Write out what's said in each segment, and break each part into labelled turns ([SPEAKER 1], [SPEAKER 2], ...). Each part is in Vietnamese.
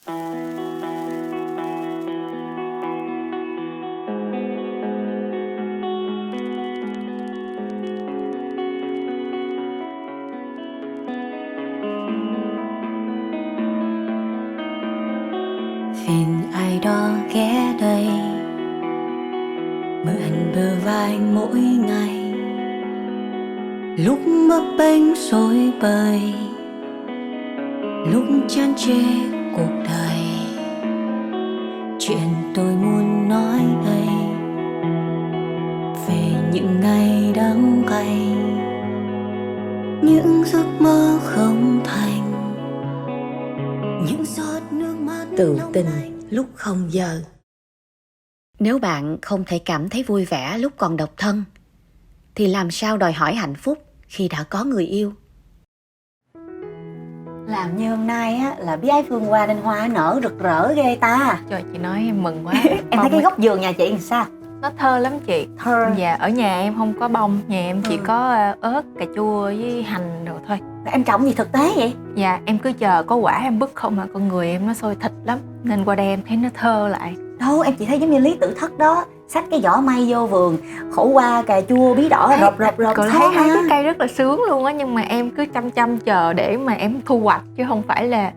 [SPEAKER 1] Phiền ai đó ghé đây, mượn bờ vai mỗi ngày, lúc bấp bênh rối bời, lúc chán chê cuộc đời. Chuyện tôi muốn nói đây về những ngày đắng cay, những giấc mơ không thành, những giọt nước mắt tự tình lúc không giờ. Nếu bạn không thể cảm thấy vui vẻ lúc còn độc thân, thì làm sao đòi hỏi hạnh phúc khi đã có người yêu? Làm như hôm nay á, là biết ái Phương qua nên hoa nở rực rỡ ghê ta.
[SPEAKER 2] Trời, chị nói em mừng quá.
[SPEAKER 1] Em thấy cái góc vườn nhà chị làm sao?
[SPEAKER 2] Nó thơ lắm chị.
[SPEAKER 1] Thơ.
[SPEAKER 2] Dạ, ở nhà em không có bông, nhà em chỉ có ớt, cà chua với hành rồi thôi.
[SPEAKER 1] Em trồng gì thực tế vậy?
[SPEAKER 2] Dạ, em cứ chờ có quả em bứt không mà con người em nó sôi thịt lắm. Nên qua đây em thấy nó thơ lại.
[SPEAKER 1] Đâu, em chỉ thấy giống như Lý Tử Thất đó, xách cái vỏ mây vô vườn, khổ qua cà chua bí đỏ rộp rộp rộp.
[SPEAKER 2] Còn thấy cái cây rất là sướng luôn á, nhưng mà em cứ chăm chờ để mà em thu hoạch chứ không phải là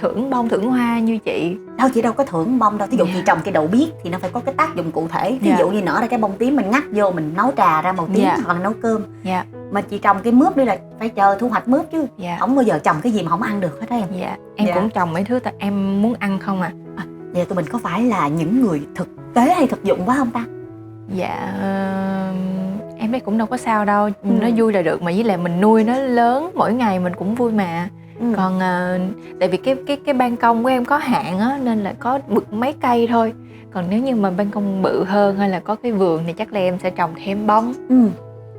[SPEAKER 2] thưởng bông thưởng hoa như chị.
[SPEAKER 1] Đâu, chị đâu có thưởng bông đâu. Ví dụ chị trồng cây đậu biếc thì nó phải có cái tác dụng cụ thể. Ví dụ như nở ra cái bông tím mình ngắt vô mình nấu trà ra màu tím hoặc là nấu cơm. Mà chị trồng cái mướp đi là phải chờ thu hoạch mướp chứ. Không bao giờ trồng cái gì mà không ăn được hết á em.
[SPEAKER 2] Em cũng trồng mấy thứ em muốn ăn không à.
[SPEAKER 1] Vậy tụi mình có phải là những người thực tế hay thực dụng quá không ta?
[SPEAKER 2] Dạ, em thấy cũng đâu có sao đâu. Nó vui là được, mà với lại mình nuôi nó lớn mỗi ngày mình cũng vui mà. Còn tại vì cái ban công của em có hạn á, nên là có bực mấy cây thôi. Còn nếu như mà ban công bự hơn hay là có cái vườn thì chắc là em sẽ trồng thêm bông.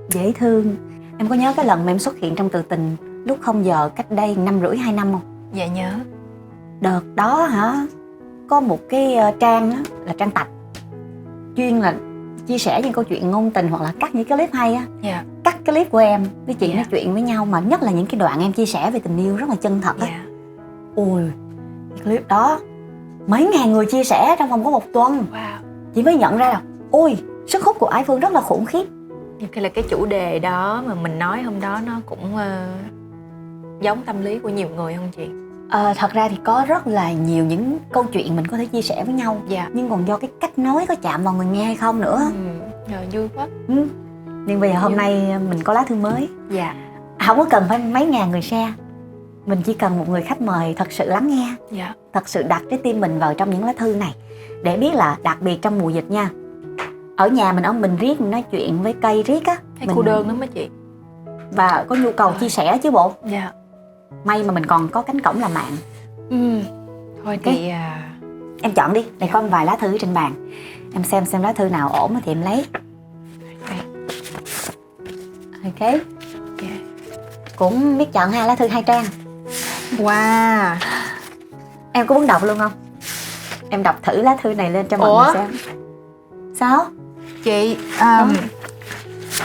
[SPEAKER 1] Dễ thương. Em có nhớ cái lần mà em xuất hiện trong Từ Tình lúc không giờ cách đây 1,5 2 năm không?
[SPEAKER 2] Dạ nhớ.
[SPEAKER 1] Đợt đó hả, có một cái trang á, là trang Tạch, chuyên là chia sẻ những câu chuyện ngôn tình hoặc là cắt những cái clip hay á. Cắt cái clip của em với chị nói chuyện với nhau, mà nhất là những cái đoạn em chia sẻ về tình yêu rất là chân thật á. Ôi, cái clip đó mấy ngàn người chia sẻ trong vòng có 1 tuần. Chị mới nhận ra là ôi, sức hút của Ái Phương rất là khủng khiếp.
[SPEAKER 2] Nhiều khi là cái chủ đề đó mà mình nói hôm đó nó cũng giống tâm lý của nhiều người không chị?
[SPEAKER 1] Thật ra thì có rất là nhiều những câu chuyện mình có thể chia sẻ với nhau. Nhưng còn do cái cách nói có chạm vào người nghe hay không nữa.
[SPEAKER 2] Rồi vui quá.
[SPEAKER 1] Nhưng bây giờ hôm nay mình có lá thư mới. Không có cần phải mấy ngàn người share, mình chỉ cần một người khách mời thật sự lắng nghe, thật sự đặt trái tim mình vào trong những lá thư này. Để biết là đặc biệt trong mùa dịch nha, ở nhà mình ông mình riết, mình nói chuyện với cây riết á,
[SPEAKER 2] thấy cô đơn lắm á chị.
[SPEAKER 1] Và có nhu cầu chia sẻ chứ bộ. May mà mình còn có cánh cổng làm bạn.
[SPEAKER 2] Thôi thì
[SPEAKER 1] em chọn đi, đây có một vài lá thư trên bàn. Em xem lá thư nào ổn thì em lấy. Ok. Cũng biết chọn lá thư 2 trang.
[SPEAKER 2] Wow.
[SPEAKER 1] Em có muốn đọc luôn không? Em đọc thử lá thư này lên cho mọi người xem. Sao?
[SPEAKER 2] Chị,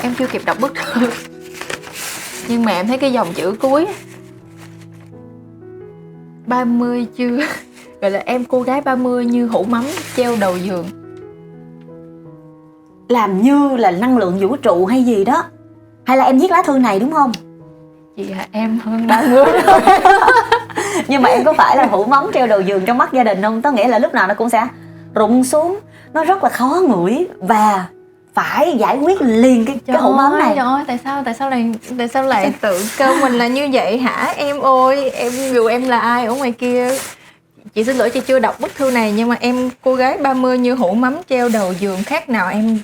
[SPEAKER 2] em chưa kịp đọc bức thư, nhưng mà em thấy cái dòng chữ cuối 30 chưa, gọi là em cô gái 30 như hũ mắm treo đầu giường.
[SPEAKER 1] Làm như là năng lượng vũ trụ hay gì đó. Hay là em viết lá thư này đúng không?
[SPEAKER 2] Chị em hơn 30 rồi.
[SPEAKER 1] Nhưng mà em có phải là hũ mắm treo đầu giường trong mắt gia đình không? Có nghĩa là lúc nào nó cũng sẽ rụng xuống, nó rất là khó ngửi và phải giải quyết liền cái hũ mắm này.
[SPEAKER 2] Trời ơi, tại sao lại tự kêu mình là như vậy hả em ơi? Em dù em là ai ở ngoài kia. Chị xin lỗi, chị chưa đọc bức thư này, nhưng mà em cô gái 30 như hũ mắm treo đầu giường khác nào em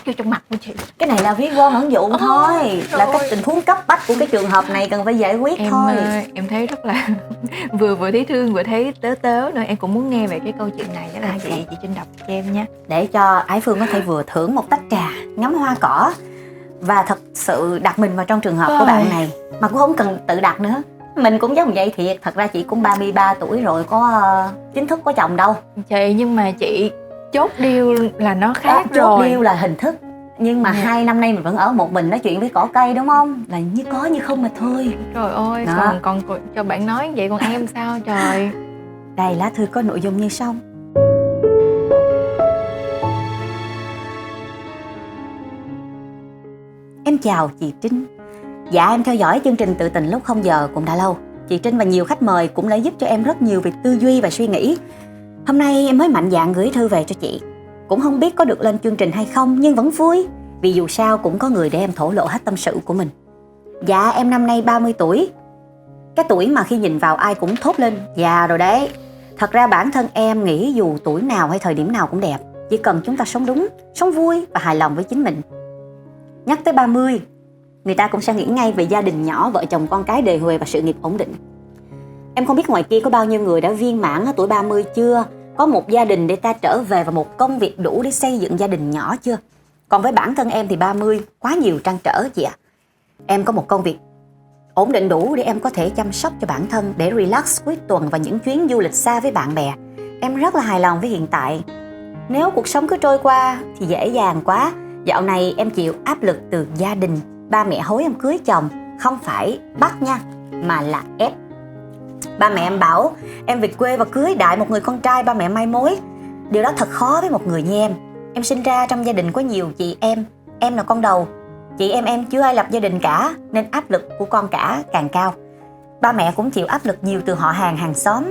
[SPEAKER 2] vô trong mặt của chị.
[SPEAKER 1] Cái này là ví von ẩn dụ thôi, là cái tình huống cấp bách của cái trường hợp này cần phải giải quyết thôi.
[SPEAKER 2] Em thấy rất là vừa thấy thương vừa thấy tớ nữa. Em cũng muốn nghe về cái câu chuyện này. Đó là chị Trinh đọc cho em nha,
[SPEAKER 1] để cho Ái Phương có thể vừa thưởng một tách trà, ngắm hoa cỏ và thật sự đặt mình vào trong trường hợp của bạn này, mà cũng không cần tự đặt nữa. Mình cũng giống vậy thiệt. Thật ra chị cũng 33 tuổi rồi, có chính thức có chồng đâu
[SPEAKER 2] chị. Nhưng mà chị chốt deal là nó khác rồi.
[SPEAKER 1] Chốt deal là hình thức. Nhưng mà 2 năm nay mình vẫn ở một mình nói chuyện với cỏ cây đúng không? Là như có như không mà thôi.
[SPEAKER 2] Trời ơi, còn cho bạn nói vậy còn em sao trời?
[SPEAKER 1] Đây lá thư có nội dung như sau. Em chào chị Trinh. Dạ em theo dõi chương trình Tự Tình lúc 0 giờ cũng đã lâu. Chị Trinh và nhiều khách mời cũng đã giúp cho em rất nhiều về tư duy và suy nghĩ. Hôm nay em mới mạnh dạn gửi thư về cho chị. Cũng không biết có được lên chương trình hay không, nhưng vẫn vui, vì dù sao cũng có người để em thổ lộ hết tâm sự của mình. Dạ em năm nay 30 tuổi. Cái tuổi mà khi nhìn vào ai cũng thốt lên già rồi đấy. Thật ra bản thân em nghĩ dù tuổi nào hay thời điểm nào cũng đẹp, chỉ cần chúng ta sống đúng, sống vui và hài lòng với chính mình. Nhắc tới 30, người ta cũng sẽ nghĩ ngay về gia đình nhỏ, vợ chồng con cái đề huề và sự nghiệp ổn định. Em không biết ngoài kia có bao nhiêu người đã viên mãn ở tuổi 30 chưa? Có một gia đình để ta trở về và một công việc đủ để xây dựng gia đình nhỏ chưa? Còn với bản thân em thì 30 quá nhiều trăn trở chị ạ. Em có một công việc ổn định đủ để em có thể chăm sóc cho bản thân, để relax cuối tuần và những chuyến du lịch xa với bạn bè. Em rất là hài lòng với hiện tại. Nếu cuộc sống cứ trôi qua thì dễ dàng quá. Dạo này em chịu áp lực từ gia đình. Ba mẹ hối em cưới chồng, không phải bắt nha, mà là ép. Ba mẹ em bảo em về quê và cưới đại một người con trai ba mẹ mai mối. Điều đó thật khó với một người như em. Em sinh ra trong gia đình có nhiều chị em là con đầu. Chị em chưa ai lập gia đình cả, nên áp lực của con cả càng cao. Ba mẹ cũng chịu áp lực nhiều từ họ hàng xóm.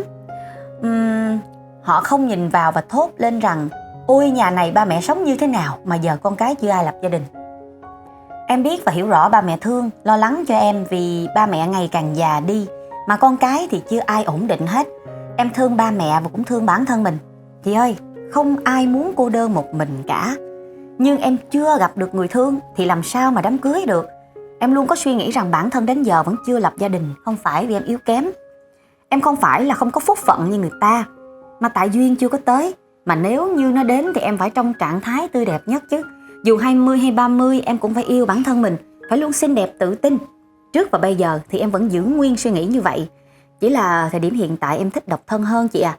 [SPEAKER 1] Họ không nhìn vào và thốt lên rằng ôi nhà này ba mẹ sống như thế nào mà giờ con cái chưa ai lập gia đình. Em biết và hiểu rõ ba mẹ thương, lo lắng cho em vì ba mẹ ngày càng già đi, mà con cái thì chưa ai ổn định hết. Em thương ba mẹ và cũng thương bản thân mình. Chị ơi, không ai muốn cô đơn một mình cả. Nhưng em chưa gặp được người thương thì làm sao mà đám cưới được. Em luôn có suy nghĩ rằng bản thân đến giờ vẫn chưa lập gia đình, không phải vì em yếu kém. Em không phải là không có phúc phận như người ta, mà tại duyên chưa có tới. Mà nếu như nó đến thì em phải trong trạng thái tươi đẹp nhất chứ. Dù 20 hay 30 em cũng phải yêu bản thân mình, phải luôn xinh đẹp tự tin. Trước và bây giờ thì em vẫn giữ nguyên suy nghĩ như vậy. Chỉ là thời điểm hiện tại em thích độc thân hơn chị à.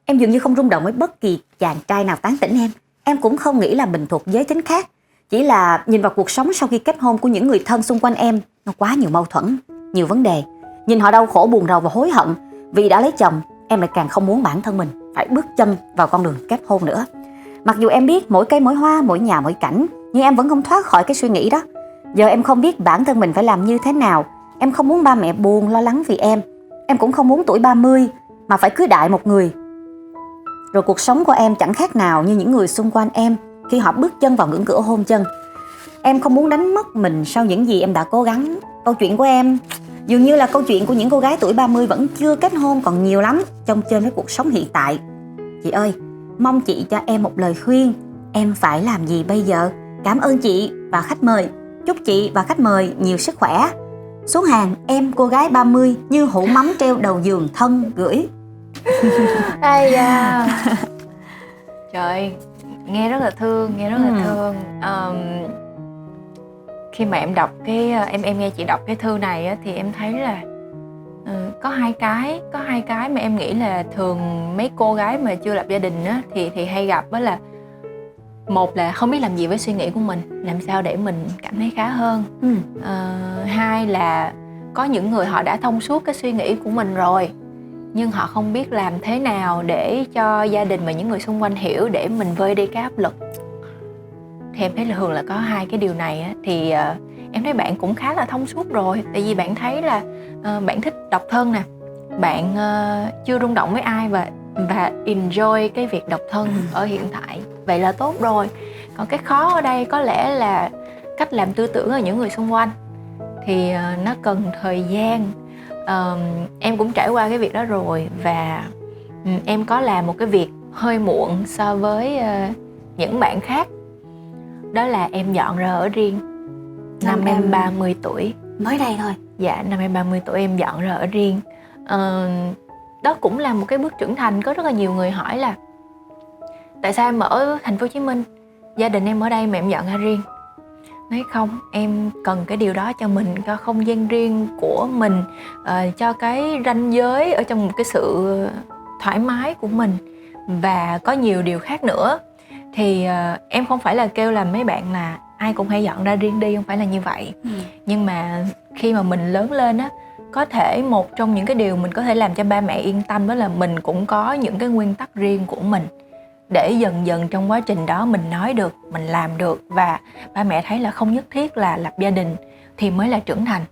[SPEAKER 1] Em dường như không rung động với bất kỳ chàng trai nào tán tỉnh em. Em cũng không nghĩ là mình thuộc giới tính khác. Chỉ là nhìn vào cuộc sống sau khi kết hôn của những người thân xung quanh em, nó quá nhiều mâu thuẫn, nhiều vấn đề. Nhìn họ đau khổ buồn rầu và hối hận vì đã lấy chồng, em lại càng không muốn bản thân mình phải bước chân vào con đường kết hôn nữa. Mặc dù em biết mỗi cây mỗi hoa, mỗi nhà mỗi cảnh, nhưng em vẫn không thoát khỏi cái suy nghĩ đó. Giờ em không biết bản thân mình phải làm như thế nào. Em không muốn ba mẹ buồn lo lắng vì em. Em cũng không muốn tuổi 30 mà phải cưới đại một người. Rồi cuộc sống của em chẳng khác nào như những người xung quanh em khi họ bước chân vào ngưỡng cửa hôn nhân. Em không muốn đánh mất mình sau những gì em đã cố gắng. Câu chuyện của em dường như là câu chuyện của những cô gái tuổi 30 vẫn chưa kết hôn còn nhiều lắm chông chênh với cuộc sống hiện tại. Chị ơi, mong chị cho em một lời khuyên. Em phải làm gì bây giờ? Cảm ơn chị và khách mời. Chúc chị và khách mời nhiều sức khỏe. Xuống hàng, em cô gái 30 như hũ mắm treo đầu giường thân gửi.
[SPEAKER 2] Ai da. Trời, nghe rất là thương, nghe rất là thương. Khi mà em đọc cái em nghe chị đọc cái thư này á, thì em thấy là có hai cái mà em nghĩ là thường mấy cô gái mà chưa lập gia đình á thì hay gặp, đó là một là không biết làm gì với suy nghĩ của mình, làm sao để mình cảm thấy khá hơn. Hai là có những người họ đã thông suốt cái suy nghĩ của mình rồi, nhưng họ không biết làm thế nào để cho gia đình và những người xung quanh hiểu để mình vơi đi cái áp lực. Thì em thấy là thường là có hai cái điều này á, thì em thấy bạn cũng khá là thông suốt rồi. Tại vì bạn thấy là bạn thích độc thân nè, bạn chưa rung động với ai và enjoy cái việc độc thân ở hiện tại. Vậy là tốt rồi. Còn cái khó ở đây có lẽ là cách làm tư tưởng ở những người xung quanh. Thì nó cần thời gian. Em cũng trải qua cái việc đó rồi. Và em có làm một cái việc hơi muộn so với những bạn khác. Đó là em dọn ra ở riêng. Năm em 30 tuổi.
[SPEAKER 1] Mới đây thôi.
[SPEAKER 2] Dạ, năm em 30 tuổi em dọn ra ở riêng. Đó cũng là một cái bước trưởng thành. Có rất là nhiều người hỏi là tại sao em ở thành phố Hồ Chí Minh, gia đình em ở đây mà em dọn ra riêng. Nói không, em cần cái điều đó cho mình, cho không gian riêng của mình, cho cái ranh giới ở trong một cái sự thoải mái của mình. Và có nhiều điều khác nữa. Thì em không phải là kêu là mấy bạn là ai cũng hay dọn ra riêng đi, không phải là như vậy. Nhưng mà khi mà mình lớn lên á, có thể một trong những cái điều mình có thể làm cho ba mẹ yên tâm đó là mình cũng có những cái nguyên tắc riêng của mình, để dần dần trong quá trình đó mình nói được, mình làm được, và ba mẹ thấy là không nhất thiết là lập gia đình thì mới là trưởng thành,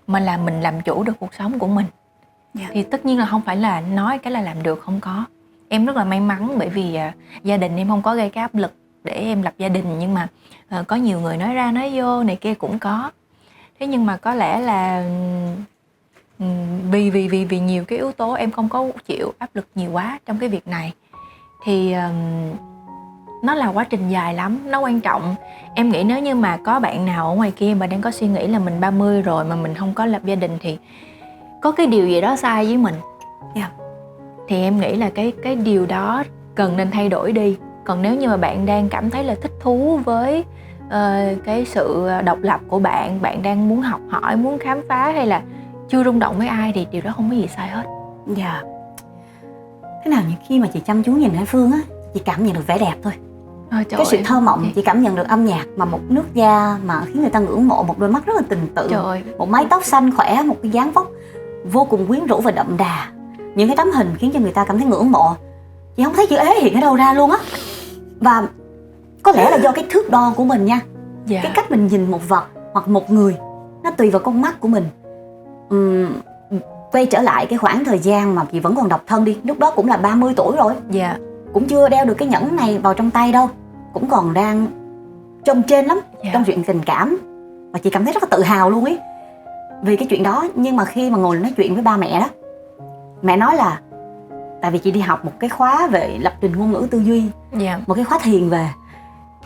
[SPEAKER 2] mà là mình làm chủ được cuộc sống của mình. Thì tất nhiên là không phải là nói cái là làm được, không có. Em rất là may mắn bởi vì gia đình em không có gây cái áp lực để em lập gia đình, nhưng mà có nhiều người nói ra nói vô này kia cũng có. Thế nhưng mà có lẽ là vì nhiều cái yếu tố em không có chịu áp lực nhiều quá trong cái việc này. Thì nó là quá trình dài lắm, nó quan trọng. Em nghĩ nếu như mà có bạn nào ở ngoài kia mà đang có suy nghĩ là mình 30 rồi mà mình không có lập gia đình thì có cái điều gì đó sai với mình. Thì em nghĩ là cái điều đó cần nên thay đổi đi. Còn nếu như mà bạn đang cảm thấy là thích thú với cái sự độc lập của bạn, bạn đang muốn học hỏi, muốn khám phá, hay là chưa rung động với ai, thì điều đó không có gì sai hết.
[SPEAKER 1] Thế nào những khi mà chị chăm chú nhìn Hải Phương á, chị cảm nhận được vẻ đẹp thôi. Cái sự thơ mộng, chị cảm nhận được âm nhạc mà một nước da mà khiến người ta ngưỡng mộ, một đôi mắt rất là tình tự, một mái tóc xanh khỏe, một cái dáng vóc vô cùng quyến rũ và đậm đà. Những cái tấm hình khiến cho người ta cảm thấy ngưỡng mộ. Chị không thấy chữ ế hiện ở đâu ra luôn á. Và có lẽ là do cái thước đo của mình nha. Cái cách mình nhìn một vật hoặc một người nó tùy vào con mắt của mình. Quay trở lại cái khoảng thời gian mà chị vẫn còn độc thân đi, lúc đó cũng là 30 tuổi rồi. Cũng chưa đeo được cái nhẫn này vào trong tay đâu, cũng còn đang trông trên lắm trong chuyện tình cảm. Và chị cảm thấy rất là tự hào luôn ấy vì cái chuyện đó. Nhưng mà khi mà ngồi nói chuyện với ba mẹ đó, mẹ nói là tại vì chị đi học một cái khóa về lập trình ngôn ngữ tư duy, một cái khóa thiền về,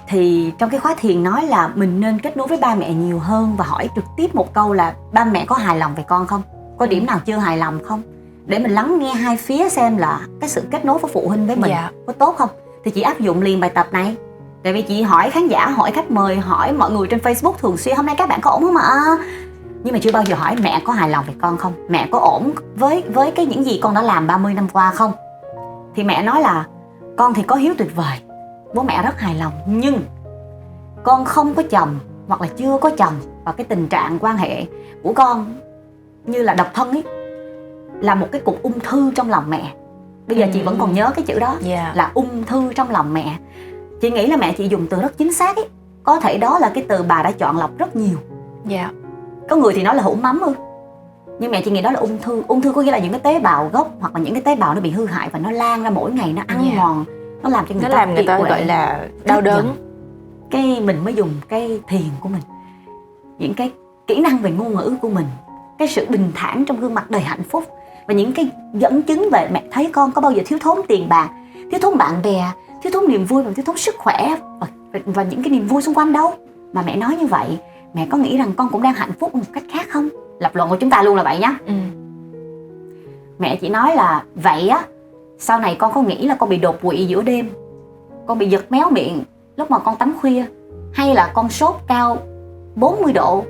[SPEAKER 1] thì trong cái khóa thiền nói là mình nên kết nối với ba mẹ nhiều hơn và hỏi trực tiếp một câu là ba mẹ có hài lòng về con không, có điểm nào chưa hài lòng không, để mình lắng nghe hai phía xem là cái sự kết nối với phụ huynh với mình có tốt không. Thì chị áp dụng liền bài tập này. Tại vì chị hỏi khán giả, hỏi khách mời, hỏi mọi người trên Facebook thường xuyên, hôm nay các bạn có ổn không ạ? Nhưng mà chưa bao giờ hỏi mẹ có hài lòng về con không, mẹ có ổn với cái những gì con đã làm 30 năm qua không. Thì mẹ nói là con thì có hiếu tuyệt vời, bố mẹ rất hài lòng, nhưng con không có chồng hoặc là chưa có chồng, và cái tình trạng quan hệ của con như là độc thân ấy, là một cái cục ung thư trong lòng mẹ. Bây giờ chị vẫn còn nhớ cái chữ đó, là ung thư trong lòng mẹ. Chị nghĩ là mẹ chị dùng từ rất chính xác ấy. Có thể đó là cái từ bà đã chọn lọc rất nhiều. Có người thì nói là hũ mắm nhưng mẹ chị nghĩ đó là ung thư. Ung thư có nghĩa là những cái tế bào gốc hoặc là những cái tế bào nó bị hư hại và nó lan ra mỗi ngày, nó ăn mòn, nó làm cho người ta
[SPEAKER 2] gọi là đau đớn.
[SPEAKER 1] Cái mình mới dùng cái thiền của mình, những cái kỹ năng về ngôn ngữ của mình, cái sự bình thản trong gương mặt đầy hạnh phúc, và những cái dẫn chứng về mẹ thấy con có bao giờ thiếu thốn tiền bạc, thiếu thốn bạn bè, thiếu thốn niềm vui và thiếu thốn sức khỏe và những cái niềm vui xung quanh đâu. Mà mẹ nói như vậy, mẹ có nghĩ rằng con cũng đang hạnh phúc một cách khác không? Lập luận của chúng ta luôn là vậy nhá. Mẹ chỉ nói là vậy á, sau này con có nghĩ là con bị đột quỵ giữa đêm, con bị giật méo miệng lúc mà con tắm khuya, hay là con sốt cao 40 độ,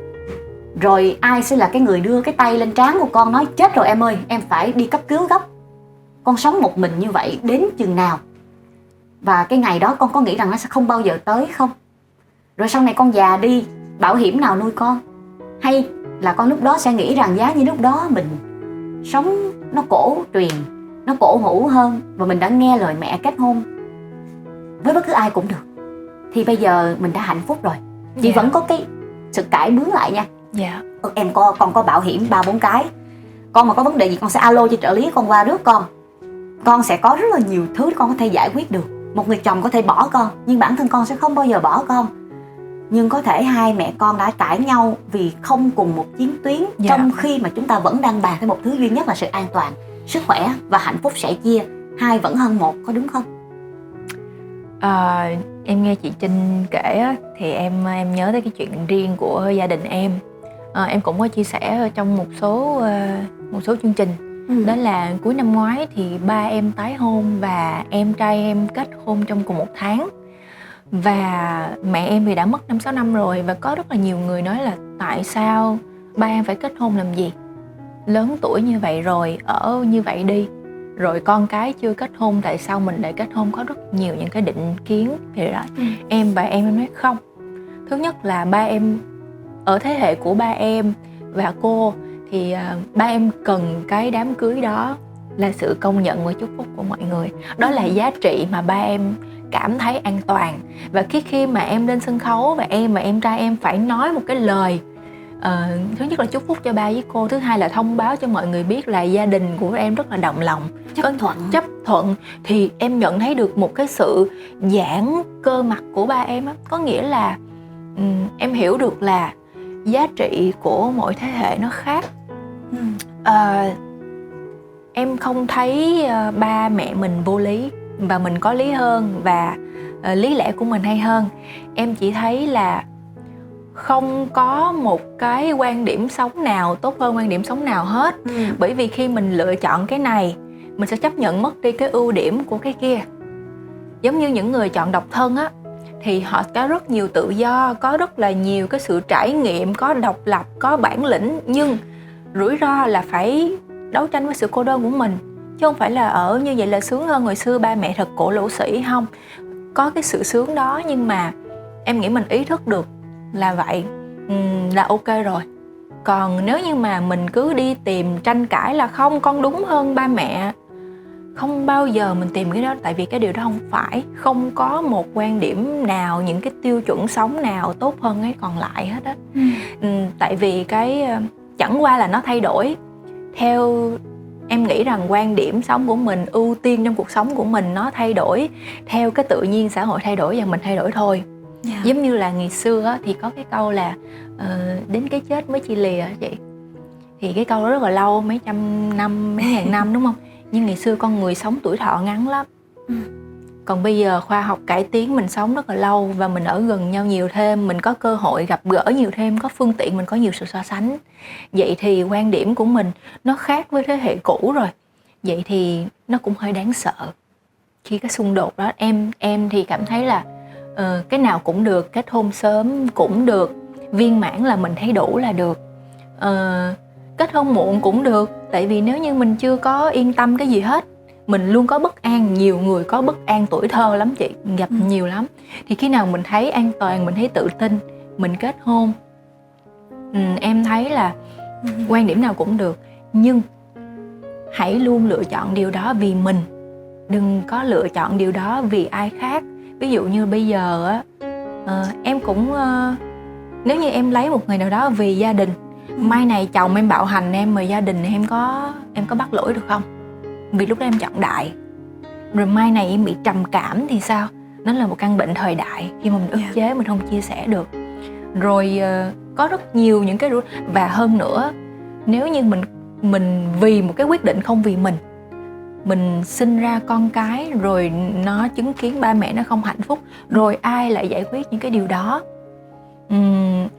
[SPEAKER 1] rồi ai sẽ là cái người đưa cái tay lên trán của con nói chết rồi em ơi, em phải đi cấp cứu gấp. Con sống một mình như vậy đến chừng nào? Và cái ngày đó con có nghĩ rằng nó sẽ không bao giờ tới không? Rồi sau này con già đi, bảo hiểm nào nuôi con? Hay là con lúc đó sẽ nghĩ rằng giá như lúc đó mình sống nó cổ truyền, nó cổ hủ hơn, và mình đã nghe lời mẹ kết hôn với bất cứ ai cũng được, thì bây giờ mình đã hạnh phúc rồi. Chị vẫn có cái sự cãi bướng lại nha. Con có bảo hiểm 3-4 cái, con mà có vấn đề gì con sẽ alo cho trợ lý con qua rước con sẽ có rất là nhiều thứ con có thể giải quyết được. Một người chồng có thể bỏ con, nhưng bản thân con sẽ không bao giờ bỏ con. Nhưng có thể hai mẹ con đã cãi nhau vì không cùng một chiến tuyến, trong khi mà chúng ta vẫn đang bàn tới một thứ duy nhất là sự an toàn, sức khỏe và hạnh phúc sẻ chia. Hai vẫn hơn một, có đúng không?
[SPEAKER 2] Em nghe chị Trinh kể thì em nhớ tới cái chuyện riêng của gia đình em. Em cũng có chia sẻ trong một số chương trình. Đó là cuối năm ngoái thì ba em tái hôn và em trai em kết hôn trong cùng một tháng. Và mẹ em thì đã mất 5-6 năm rồi, và có rất là nhiều người nói là tại sao ba em phải kết hôn làm gì, lớn tuổi như vậy rồi, ở như vậy đi, rồi con cái chưa kết hôn tại sao mình lại kết hôn. Có rất nhiều những cái định kiến về đó. Em nói không. Thứ nhất là ba em, ở thế hệ của ba em và cô thì ba em cần cái đám cưới đó là sự công nhận và chúc phúc của mọi người. Đó là giá trị mà ba em cảm thấy an toàn. Và khi mà em lên sân khấu và em và em trai em phải nói một cái lời, thứ nhất là chúc phúc cho ba với cô, thứ hai là thông báo cho mọi người biết là gia đình của em rất là đồng lòng, chấp thuận, thì em nhận thấy được một cái sự giãn cơ mặt của ba em á. Có nghĩa là em hiểu được là giá trị của mỗi thế hệ nó khác. Em không thấy ba mẹ mình vô lý và mình có lý hơn và lý lẽ của mình hay hơn. Em chỉ thấy là không có một cái quan điểm sống nào tốt hơn quan điểm sống nào hết. Bởi vì khi mình lựa chọn cái này, mình sẽ chấp nhận mất đi cái ưu điểm của cái kia. Giống như những người chọn độc thân á, thì họ có rất nhiều tự do, có rất là nhiều cái sự trải nghiệm, có độc lập, có bản lĩnh. Nhưng rủi ro là phải đấu tranh với sự cô đơn của mình. Chứ không phải là ở như vậy là sướng hơn hồi xưa ba mẹ thật cổ lỗ sĩ. Không, có cái sự sướng đó, nhưng mà em nghĩ mình ý thức được là vậy là ok rồi. Còn nếu như mà mình cứ đi tìm tranh cãi là không, con đúng hơn ba mẹ, không bao giờ mình tìm cái đó. Tại vì cái điều đó không phải. Không có một quan điểm nào, những cái tiêu chuẩn sống nào tốt hơn cái còn lại hết á. Tại vì cái chẳng qua là nó thay đổi theo, em nghĩ rằng quan điểm sống của mình, ưu tiên trong cuộc sống của mình nó thay đổi theo cái tự nhiên xã hội thay đổi và mình thay đổi thôi. Giống như là ngày xưa á, thì có cái câu là đến cái chết mới chia lìa chị. Thì cái câu đó rất là lâu, mấy trăm năm, mấy ngàn năm đúng không? Nhưng ngày xưa con người sống tuổi thọ ngắn lắm. Còn bây giờ khoa học cải tiến, mình sống rất là lâu và mình ở gần nhau nhiều thêm, mình có cơ hội gặp gỡ nhiều thêm, có phương tiện, mình có nhiều sự so sánh. Vậy thì quan điểm của mình nó khác với thế hệ cũ rồi. Vậy thì nó cũng hơi đáng sợ khi cái xung đột đó. Em thì cảm thấy là cái nào cũng được, kết hôn sớm cũng được, viên mãn là mình thấy đủ là được. Kết hôn muộn cũng được, tại vì nếu như mình chưa có yên tâm cái gì hết, mình luôn có bất an. Nhiều người có bất an tuổi thơ lắm chị, gặp nhiều lắm. Thì khi nào mình thấy an toàn, mình thấy tự tin, mình kết hôn. Em thấy là quan điểm nào cũng được, nhưng hãy luôn lựa chọn điều đó vì mình. Đừng có lựa chọn điều đó vì ai khác. Ví dụ như bây giờ á, em cũng nếu như em lấy một người nào đó vì gia đình, mai này chồng em bạo hành em mà gia đình em có bắt lỗi được không? Vì lúc đó em chọn đại. Rồi mai này em bị trầm cảm thì sao? Nó là một căn bệnh thời đại, khi mà mình ức chế, mình không chia sẻ được. Rồi có rất nhiều những cái và hơn nữa, nếu như mình vì một cái quyết định không vì mình sinh ra con cái rồi nó chứng kiến ba mẹ nó không hạnh phúc, rồi ai lại giải quyết những cái điều đó?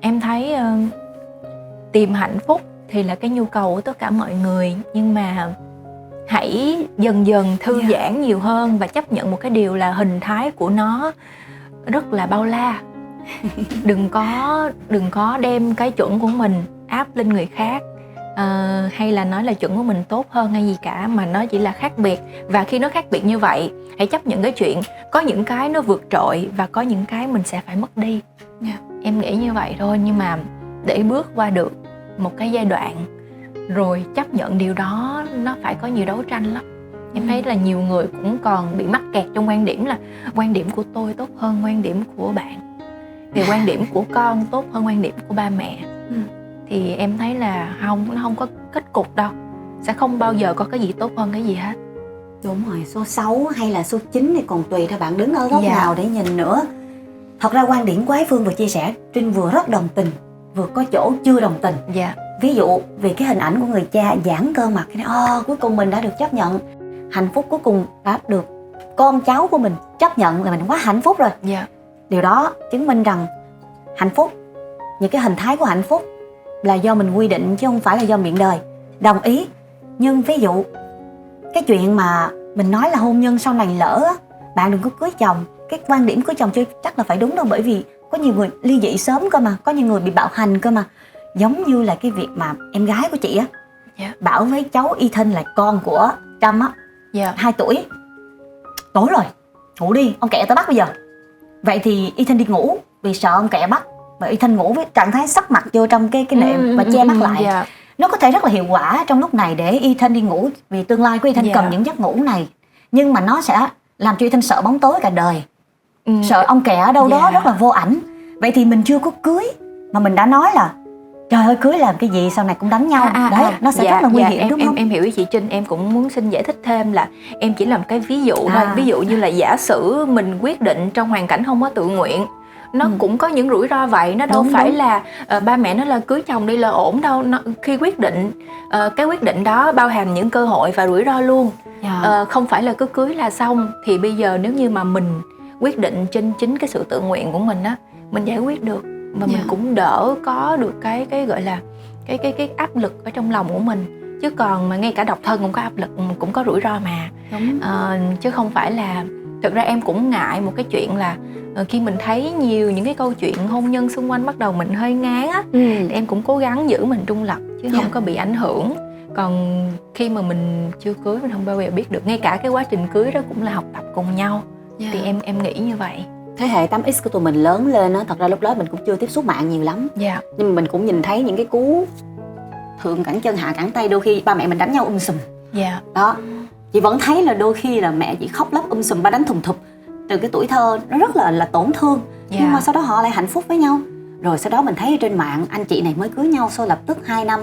[SPEAKER 2] Em thấy tìm hạnh phúc thì là cái nhu cầu của tất cả mọi người, nhưng mà hãy dần dần thư giãn nhiều hơn và chấp nhận một cái điều là hình thái của nó rất là bao la. Đừng có đem cái chuẩn của mình áp lên người khác, hay là nói là chuẩn của mình tốt hơn hay gì cả, mà nó chỉ là khác biệt. Và khi nó khác biệt như vậy, hãy chấp nhận cái chuyện có những cái nó vượt trội và có những cái mình sẽ phải mất đi. Em nghĩ như vậy thôi. Nhưng mà để bước qua được một cái giai đoạn rồi chấp nhận điều đó, nó phải có nhiều đấu tranh lắm. Em thấy là nhiều người cũng còn bị mắc kẹt trong quan điểm là quan điểm của tôi tốt hơn quan điểm của bạn, vì quan điểm của con tốt hơn quan điểm của ba mẹ. Thì em thấy là nó không có kết cục đâu, sẽ không bao giờ có cái gì tốt hơn cái gì hết.
[SPEAKER 1] Đúng rồi, số 6 hay là số 9 thì còn tùy theo bạn đứng ở góc nào để nhìn nữa. Thật ra quan điểm của Ái Phương vừa chia sẻ, Trinh vừa rất đồng tình, vừa có chỗ chưa đồng tình. Ví dụ vì cái hình ảnh của người cha giãn cơ mặt, cuối cùng mình đã được chấp nhận. Hạnh phúc cuối cùng đã được con cháu của mình chấp nhận là mình quá hạnh phúc rồi. Điều đó chứng minh rằng hạnh phúc, những cái hình thái của hạnh phúc là do mình quy định chứ không phải là do miệng đời. Đồng ý. Nhưng ví dụ cái chuyện mà mình nói là hôn nhân sau này lỡ bạn đừng có cưới chồng, cái quan điểm cưới chồng chưa chắc là phải đúng đâu, bởi vì có nhiều người ly dị sớm cơ mà, có nhiều người bị bạo hành cơ mà. Giống như là cái việc mà em gái của chị á bảo với cháu Ethan là con của Trâm á, 2 tuổi, tối rồi ngủ đi, ông kẹ tao bắt bây giờ. Vậy thì Ethan đi ngủ vì sợ ông kẹ bắt, và Y Thanh ngủ với trạng thái sấp mặt vô trong cái nệm và che mắt lại. Nó có thể rất là hiệu quả trong lúc này để Y Thanh đi ngủ, vì tương lai của Y Thanh cần những giấc ngủ này. Nhưng mà nó sẽ làm cho Y Thanh sợ bóng tối cả đời, sợ ông kẹ ở đâu đó rất là vô ảnh. Vậy thì mình chưa có cưới mà mình đã nói là trời ơi, cưới làm cái gì sau này cũng đánh nhau. Đấy, nó sẽ rất là nguy hiểm, đúng không?
[SPEAKER 2] Em hiểu ý chị Trinh. Em cũng muốn xin giải thích thêm là em chỉ làm cái ví dụ thôi. Ví dụ như là giả sử mình quyết định trong hoàn cảnh không có tự nguyện, nó cũng có những rủi ro vậy. Nó đâu phải là ba mẹ nói là cưới chồng đi là ổn đâu. Khi quyết định, cái quyết định đó bao hàm những cơ hội và rủi ro luôn. Không phải là cứ cưới là xong. Thì bây giờ nếu như mà mình quyết định trên chính cái sự tự nguyện của mình á, mình giải quyết được và mình cũng đỡ có được cái gọi là cái áp lực ở trong lòng của mình. Chứ còn mà ngay cả độc thân cũng có áp lực, cũng có rủi ro mà. Chứ không phải là, thực ra em cũng ngại một cái chuyện là khi mình thấy nhiều những cái câu chuyện hôn nhân xung quanh bắt đầu mình hơi ngán á, thì em cũng cố gắng giữ mình trung lập chứ không có bị ảnh hưởng. Còn khi mà mình chưa cưới mình không bao giờ biết được. Ngay cả cái quá trình cưới đó cũng là học tập cùng nhau. Thì em nghĩ như vậy.
[SPEAKER 1] Thế hệ 8X của tụi mình lớn lên á, thật ra lúc đó mình cũng chưa tiếp xúc mạng nhiều lắm. Nhưng mà mình cũng nhìn thấy những cái cú thượng cẳng chân hạ cẳng tay, đôi khi ba mẹ mình đánh nhau sùm. Đó, chị vẫn thấy là đôi khi là mẹ chị khóc lóc sùm, ba đánh thùng thụp. Từ cái tuổi thơ nó rất là tổn thương. Nhưng mà sau đó họ lại hạnh phúc với nhau. Rồi sau đó mình thấy trên mạng anh chị này mới cưới nhau sau lập tức 2 năm,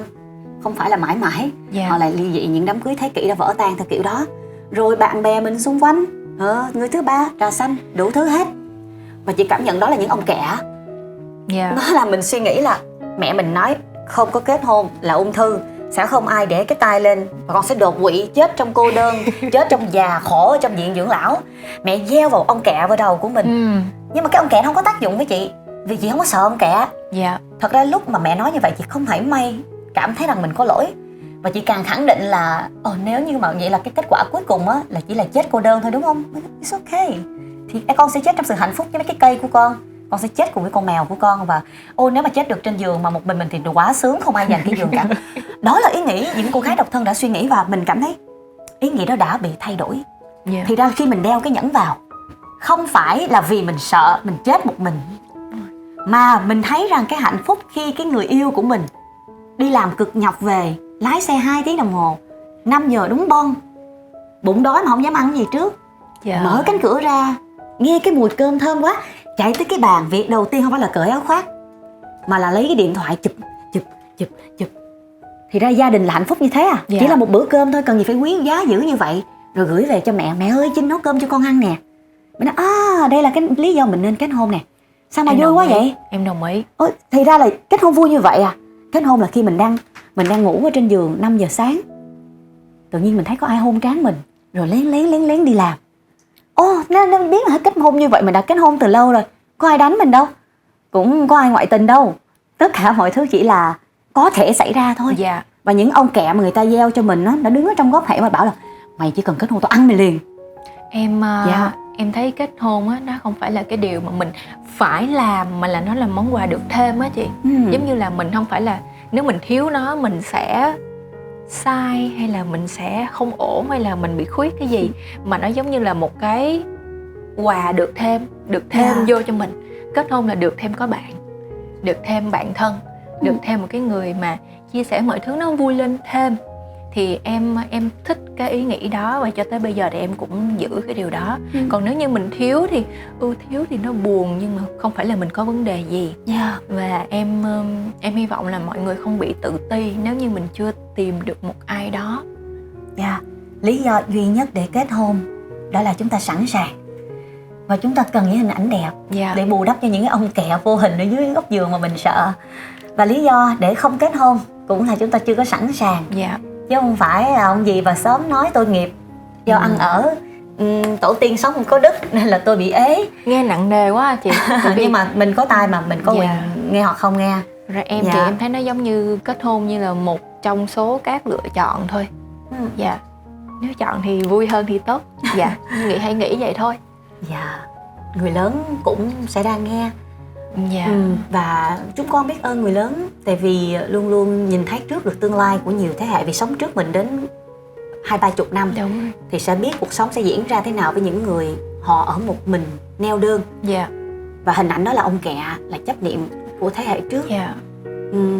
[SPEAKER 1] không phải là mãi mãi. Họ lại ly dị, những đám cưới thế kỷ đã vỡ tan theo kiểu đó. Rồi bạn bè mình xung quanh, người thứ ba, trà xanh, đủ thứ hết. Và chị cảm nhận đó là những ông kẻ. Nó làm mình suy nghĩ là mẹ mình nói không có kết hôn là ung thư, sẽ không ai để cái tay lên và con sẽ đột quỵ, chết trong cô đơn, chết trong già khổ ở trong viện dưỡng lão. Mẹ gieo vào ông kẹ vào đầu của mình. Nhưng mà cái ông kẹ không có tác dụng với chị, vì chị không có sợ ông kẹ. Thật ra lúc mà mẹ nói như vậy chị không phải may cảm thấy rằng mình có lỗi. Và chị càng khẳng định là nếu như mà vậy là cái kết quả cuối cùng á là chỉ là chết cô đơn thôi, đúng không? It's okay. Thì con sẽ chết trong sự hạnh phúc với mấy cái cây của con sẽ chết cùng với con mèo của con. Và nếu mà chết được trên giường mà một mình thì quá sướng, không ai giành cái giường cả. Đó là ý nghĩ những cô gái độc thân đã suy nghĩ, và mình cảm thấy ý nghĩ đó đã bị thay đổi. Thì ra khi mình đeo cái nhẫn vào, không phải là vì mình sợ mình chết một mình, mà mình thấy rằng cái hạnh phúc khi cái người yêu của mình đi làm cực nhọc về, lái xe 2 tiếng đồng hồ, 5 giờ đúng bon, bụng đói mà không dám ăn gì trước, mở cánh cửa ra nghe cái mùi cơm thơm quá, chạy tới cái bàn, việc đầu tiên không phải là cởi áo khoác mà là lấy cái điện thoại chụp. Thì ra gia đình là hạnh phúc như thế à? Chỉ là một bữa cơm thôi, cần gì phải quý giá dữ như vậy. Rồi gửi về cho mẹ, mẹ ơi Trinh nấu cơm cho con ăn nè. Mình nói đây là cái lý do mình nên kết hôn nè. Sao mà vui quá vậy?
[SPEAKER 2] Em đồng ý.
[SPEAKER 1] Thì ra là kết hôn vui như vậy à? Kết hôn là khi mình đang ngủ ở trên giường 5 giờ sáng, tự nhiên mình thấy có ai hôn trán mình, rồi lén đi làm. Nên biết là kết hôn như vậy, mình đã kết hôn từ lâu rồi. Có ai đánh mình đâu, cũng có ai ngoại tình đâu. Tất cả mọi thứ chỉ là có thể xảy ra thôi. Và những ông kẹ mà người ta gieo cho mình nó đứng ở trong góc hẻm mà bảo là mày chỉ cần kết hôn tao ăn mày liền.
[SPEAKER 2] Em thấy kết hôn á, nó không phải là cái điều mà mình phải làm, mà là nó là món quà được thêm á chị. Giống như là mình không phải là nếu mình thiếu nó mình sẽ sai, hay là mình sẽ không ổn, hay là mình bị khuyết cái gì, mà nó giống như là một cái quà được thêm vô cho mình. Kết hôn là được thêm có bạn, được thêm bạn thân, được thêm một cái người mà chia sẻ mọi thứ nó vui lên thêm. Thì em thích cái ý nghĩ đó, và cho tới bây giờ thì em cũng giữ cái điều đó. Còn nếu như mình thiếu thì nó buồn, nhưng mà không phải là mình có vấn đề gì. Và em hy vọng là mọi người không bị tự ti nếu như mình chưa tìm được một ai đó.
[SPEAKER 1] Lý do duy nhất để kết hôn đó là chúng ta sẵn sàng, và chúng ta cần những hình ảnh đẹp để bù đắp cho những cái ông kẹ vô hình ở dưới góc giường mà mình sợ. Và lý do để không kết hôn cũng là chúng ta chưa có sẵn sàng. Chứ không phải là ông gì và sớm nói tôi nghiệp do ăn ở tổ tiên sống không có đức nên là tôi bị ế.
[SPEAKER 2] Nghe nặng nề quá chị.
[SPEAKER 1] Nhưng mà mình có tai mà, mình có quyền nghe hoặc không nghe.
[SPEAKER 2] Rồi em thì em thấy nó giống như kết hôn như là một trong số các lựa chọn thôi. Nếu chọn thì vui hơn thì tốt. Hãy nghĩ vậy thôi.
[SPEAKER 1] Người lớn cũng sẽ đang nghe. Và chúng con biết ơn người lớn, tại vì luôn luôn nhìn thấy trước được tương lai của nhiều thế hệ, vì sống trước mình đến 20-30 năm. Thì sẽ biết cuộc sống sẽ diễn ra thế nào với những người họ ở một mình neo đơn. Và hình ảnh đó là ông kẹ, là chấp niệm của thế hệ trước.
[SPEAKER 2] Dạ.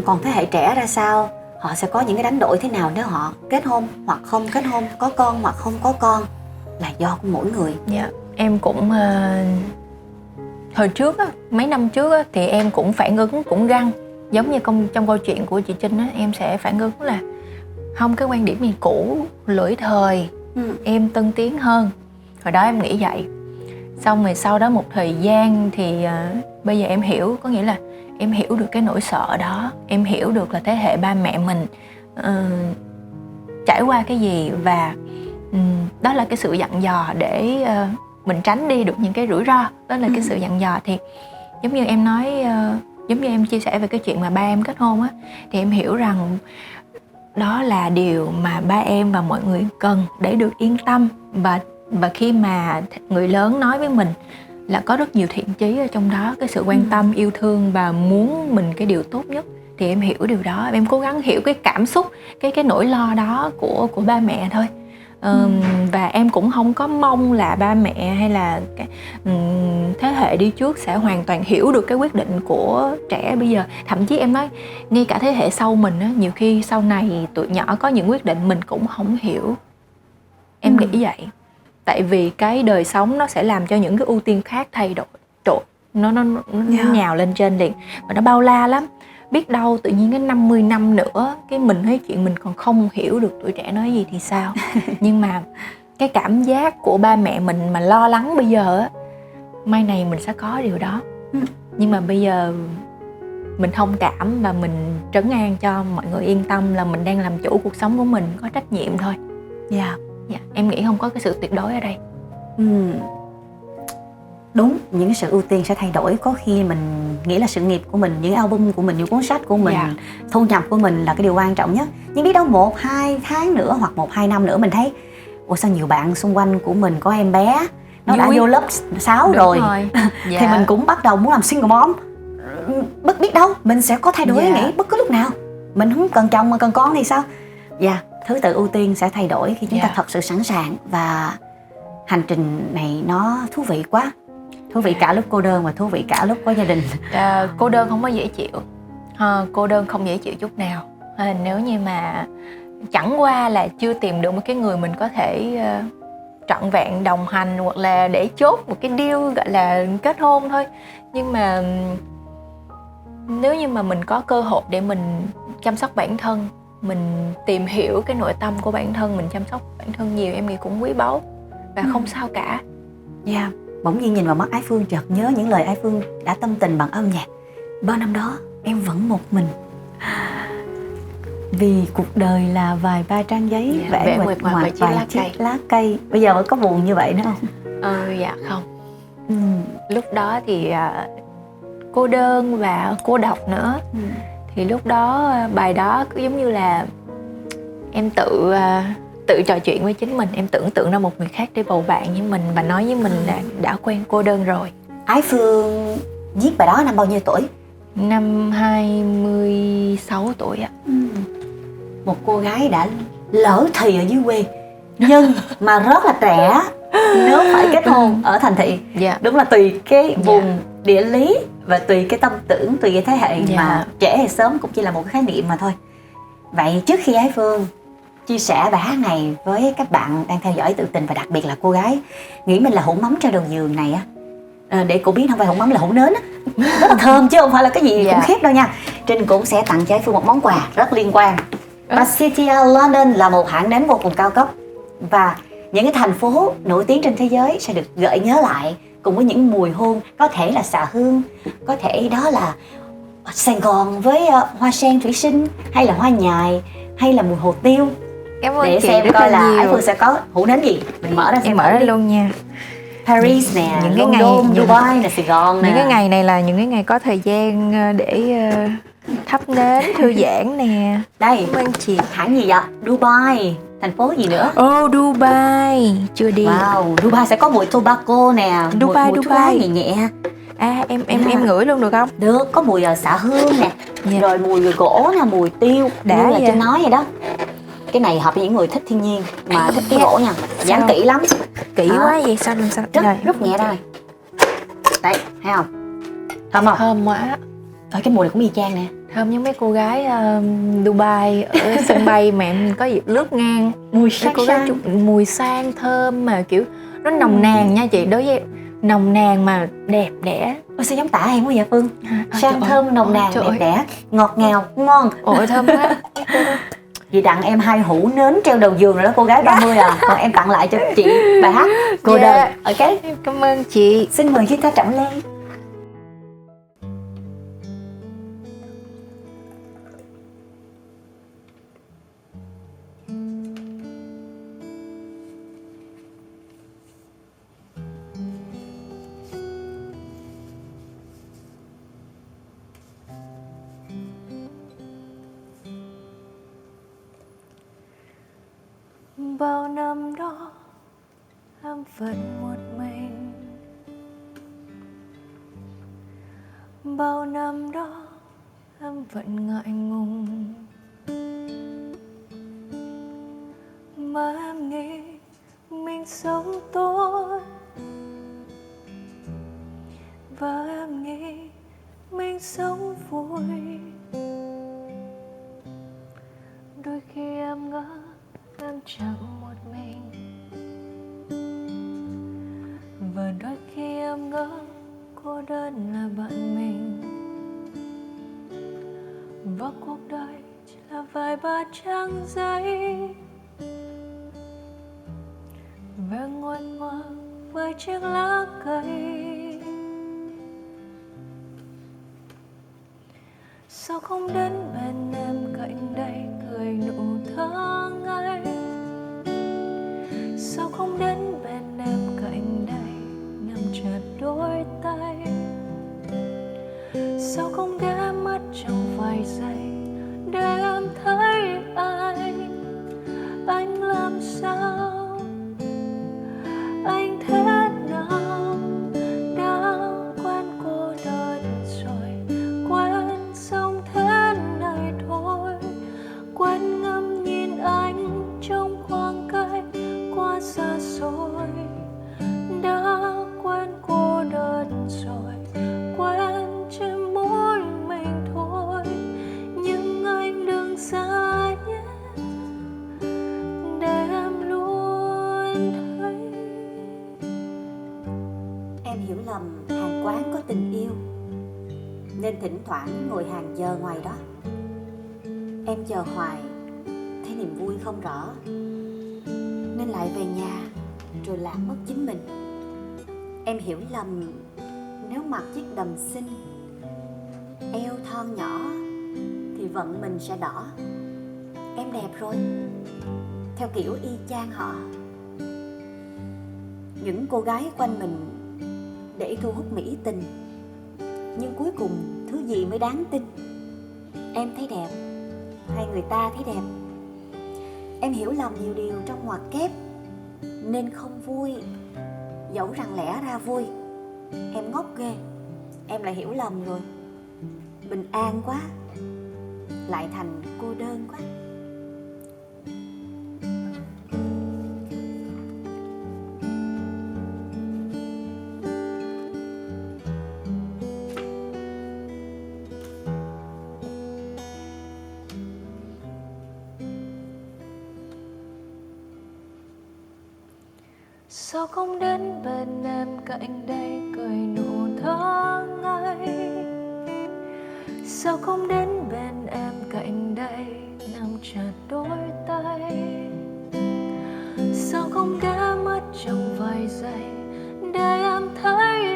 [SPEAKER 1] Còn thế hệ trẻ ra sao, họ sẽ có những cái đánh đổi thế nào nếu họ kết hôn hoặc không kết hôn, có con hoặc không có con, là do của mỗi người.
[SPEAKER 2] Dạ, em cũng hồi trước á, mấy năm trước á, thì em cũng phản ứng cũng găng, giống như trong câu chuyện của chị Trinh á, em sẽ phản ứng là không, cái quan điểm này cũ, lỗi thời, em tân tiến hơn. Hồi đó em nghĩ vậy. Xong rồi sau đó một thời gian thì bây giờ em hiểu, có nghĩa là em hiểu được cái nỗi sợ đó, em hiểu được là thế hệ ba mẹ mình trải qua cái gì, và đó là cái sự dặn dò để mình tránh đi được những cái rủi ro. Đó là cái sự dặn dò. Thì giống như em nói, giống như em chia sẻ về cái chuyện mà ba em kết hôn á, thì em hiểu rằng đó là điều mà ba em và mọi người cần để được yên tâm. Và khi mà người lớn nói với mình là có rất nhiều thiện chí ở trong đó, cái sự quan tâm, yêu thương và muốn mình cái điều tốt nhất, thì em hiểu điều đó. Em cố gắng hiểu cái cảm xúc, cái nỗi lo đó của ba mẹ thôi. Và em cũng không có mong là ba mẹ hay là thế hệ đi trước sẽ hoàn toàn hiểu được cái quyết định của trẻ bây giờ. Thậm chí em nói ngay cả thế hệ sau mình á, nhiều khi sau này tụi nhỏ có những quyết định mình cũng không hiểu. Em nghĩ vậy. Tại vì cái đời sống nó sẽ làm cho những cái ưu tiên khác thay đổi, trộn nó nhào lên trên liền, và nó bao la lắm. Biết đâu tự nhiên cái 50 năm nữa cái mình thấy chuyện mình còn không hiểu được tuổi trẻ nói gì thì sao. Nhưng mà cái cảm giác của ba mẹ mình mà lo lắng bây giờ á, mai này mình sẽ có điều đó. Nhưng mà bây giờ mình thông cảm và mình trấn an cho mọi người yên tâm là mình đang làm chủ cuộc sống của mình, có trách nhiệm thôi. Dạ, em nghĩ không có cái sự tuyệt đối ở đây.
[SPEAKER 1] Đúng, những cái sự ưu tiên sẽ thay đổi. Có khi mình nghĩ là sự nghiệp của mình, những album của mình, những cuốn sách của mình, thu nhập của mình là cái điều quan trọng nhất. Nhưng biết đâu 1-2 tháng nữa hoặc 1-2 năm nữa mình thấy ủa sao nhiều bạn xung quanh của mình có em bé, nó đã vô lớp 6 rồi. Thì mình cũng bắt đầu muốn làm single mom. Bất biết đâu mình sẽ có thay đổi ý nghĩ bất cứ lúc nào. Mình không cần chồng mà cần con thì sao? Thứ tự ưu tiên sẽ thay đổi khi chúng ta thật sự sẵn sàng. Và hành trình này nó thú vị quá. Thú vị cả lúc cô đơn và thú vị cả lúc có gia đình.
[SPEAKER 2] Cô đơn không có dễ chịu. Cô đơn không dễ chịu chút nào. Nếu như mà chẳng qua là chưa tìm được một cái người mình có thể trọn vẹn đồng hành, hoặc là để chốt một cái deal gọi là kết hôn thôi. Nhưng mà nếu như mà mình có cơ hội để mình chăm sóc bản thân, mình tìm hiểu cái nội tâm của bản thân, mình chăm sóc bản thân nhiều, em nghĩ cũng quý báu và không sao cả.
[SPEAKER 1] Bỗng nhiên nhìn vào mắt Ái Phương, chợt nhớ những lời Ái Phương đã tâm tình bằng âm nhạc. Bao năm đó em vẫn một mình, vì cuộc đời là vài ba trang giấy vẽ nguyệt ngoạc vài chiếc lá cây. Bây giờ có buồn như vậy nữa không?
[SPEAKER 2] Dạ không. Lúc đó thì cô đơn và cô độc nữa. Thì lúc đó bài đó cứ giống như là em tự trò chuyện với chính mình, em tưởng tượng ra một người khác để bầu bạn với mình và nói với mình là đã quen cô đơn rồi.
[SPEAKER 1] Ái Phương viết bài đó năm bao nhiêu tuổi?
[SPEAKER 2] Năm 26 tuổi ạ.
[SPEAKER 1] Một cô gái đã lỡ thì ở dưới quê nhưng mà rất là trẻ nếu phải kết hôn ở thành thị. Đúng là tùy cái vùng địa lý và tùy cái tâm tưởng, tùy cái thế hệ mà trễ hay sớm cũng chỉ là một cái khái niệm mà thôi. Vậy trước khi Ái Phương chia sẻ bài hát này với các bạn đang theo dõi Tự Tình, và đặc biệt là cô gái nghĩ mình là hũ mắm trên đầu giường này á, để cô biết không phải hũ mắm là hũ nến á, rất là thơm chứ không phải là cái gì cũng khiếp đâu nha. Trinh cũng sẽ tặng cho Ái Phương một món quà rất liên quan. Pacitia London là một hãng nến vô cùng cao cấp, và những cái thành phố nổi tiếng trên thế giới sẽ được gợi nhớ lại cùng với những mùi hương, có thể là xạ hương, có thể đó là Sài Gòn với hoa sen thủy sinh, hay là hoa nhài, hay là mùi hồ tiêu. Để xem coi là Ái Phương sẽ có hũ nến gì. Mình mở ra xem.
[SPEAKER 2] Em mở ra luôn nha.
[SPEAKER 1] Paris nè, những cái London, Dubai nè, Sài Gòn nè.
[SPEAKER 2] Những cái ngày này là những cái ngày có thời gian để thắp nến, thư giãn nè.
[SPEAKER 1] Đây, hãng gì vậy? Dubai. Thành phố gì nữa?
[SPEAKER 2] Dubai. Chưa đi.
[SPEAKER 1] Wow, Dubai sẽ có mùi tobacco nè.
[SPEAKER 2] Dubai.
[SPEAKER 1] Thuốc lá nhẹ nhẹ.
[SPEAKER 2] Em ngửi luôn được không?
[SPEAKER 1] Được, có mùi xạ hương nè. Rồi mùi gỗ nè, mùi tiêu. Như là Trinh nói vậy đó. Cái này hợp với những người thích thiên nhiên mà thích cái gỗ nha. Dán kỹ lắm.
[SPEAKER 2] Kỹ quá vậy sao?
[SPEAKER 1] Rất nhẹ đây. Đấy, thấy không? Thơm không?
[SPEAKER 2] Thơm quá.
[SPEAKER 1] Ở cái mùi này cũng y chang nè.
[SPEAKER 2] Thơm như mấy cô gái Dubai ở sân bay mà em có dịp lướt ngang.
[SPEAKER 1] Mùi
[SPEAKER 2] Mấy cô gái mùi sang thơm mà kiểu nó nồng nàn nha chị. Đối với em, nồng nàn mà đẹp đẽ.
[SPEAKER 1] Ôi sao giống tả em quá vậy Phương? Sang
[SPEAKER 2] trời
[SPEAKER 1] thơm
[SPEAKER 2] ơi,
[SPEAKER 1] nồng nàn đẹp đẽ, ngọt ngào, ngon.
[SPEAKER 2] Ôi thơm quá.
[SPEAKER 1] Chị tặng em 2 hũ nến treo đầu giường rồi đó cô gái 30 à. Còn em tặng lại cho chị bài hát Cô Đơn. Ok.
[SPEAKER 2] Cảm ơn chị.
[SPEAKER 1] Xin mời guitar Trọng Lê.
[SPEAKER 2] Bao năm đó em vẫn một mình, bao năm đó em vẫn ngại ngùng, mà em nghĩ mình sống tốt, và em nghĩ mình sống vui. Đôi khi em ngỡ em chẳng một mình, và đôi khi em ngỡ cô đơn là bạn mình, và cuộc đời chỉ là vài ba trang giấy, và ngồi ngoặc với chiếc lá cây. Sao không đến bên em cạnh đây cười nụ thơ ngây? Sao không đến bên em cạnh đây nắm chặt đôi tay? Sao không ghé mắt trong vài giây để em thấy anh làm sao, anh thế nào? Đã quen cô đơn rồi, quen sống thế này thôi, quen ngắm nhìn anh trong khoảng cách quá xa xôi. Đã quen cô đơn rồi, quen chỉ mỗi mình thôi, nhưng anh đừng xa nhé, để em luôn thấy.
[SPEAKER 1] Em hiểu lầm hàng quán có tình yêu, nên thỉnh thoảng ngồi hàng giờ ngoài đó. Em chờ hoài, thấy niềm vui không rõ, nên lại về nhà rồi lạc mất chính mình. Em hiểu lầm nếu mặc chiếc đầm xinh, eo thon nhỏ thì vận mình sẽ đỏ. Em đẹp rồi, theo kiểu y chang họ. Những cô gái quanh mình để thu hút mỹ tình, nhưng cuối cùng thứ gì mới đáng tin? Em thấy đẹp hay người ta thấy đẹp? Em hiểu lầm nhiều điều trong ngoặc kép nên không vui, dẫu rằng lẽ ra vui. Em ngốc ghê, em lại hiểu lầm rồi. Bình an quá, lại thành cô đơn quá.
[SPEAKER 2] Sao không đến bên em cạnh đây cười nụ thơ ngây? Sao không đến bên em cạnh đây nắm chặt đôi tay? Sao không ghé mắt trong vài giây để em thấy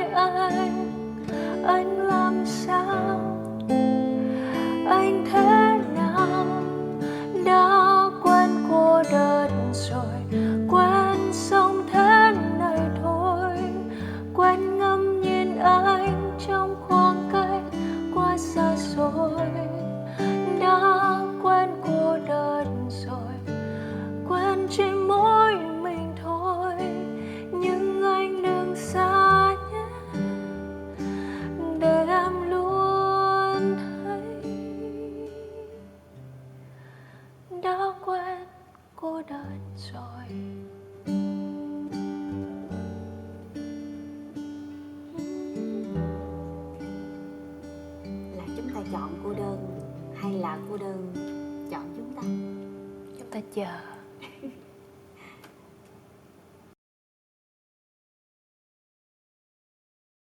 [SPEAKER 2] anh làm sao, anh thế nào? Đã quen cô đơn rồi, quen sống thế này thôi, quen ngắm nhìn anh trong khoảng cách quá xa xôi. Đã quen cô đơn rồi, quen chỉ mỗi mình thôi, chờ.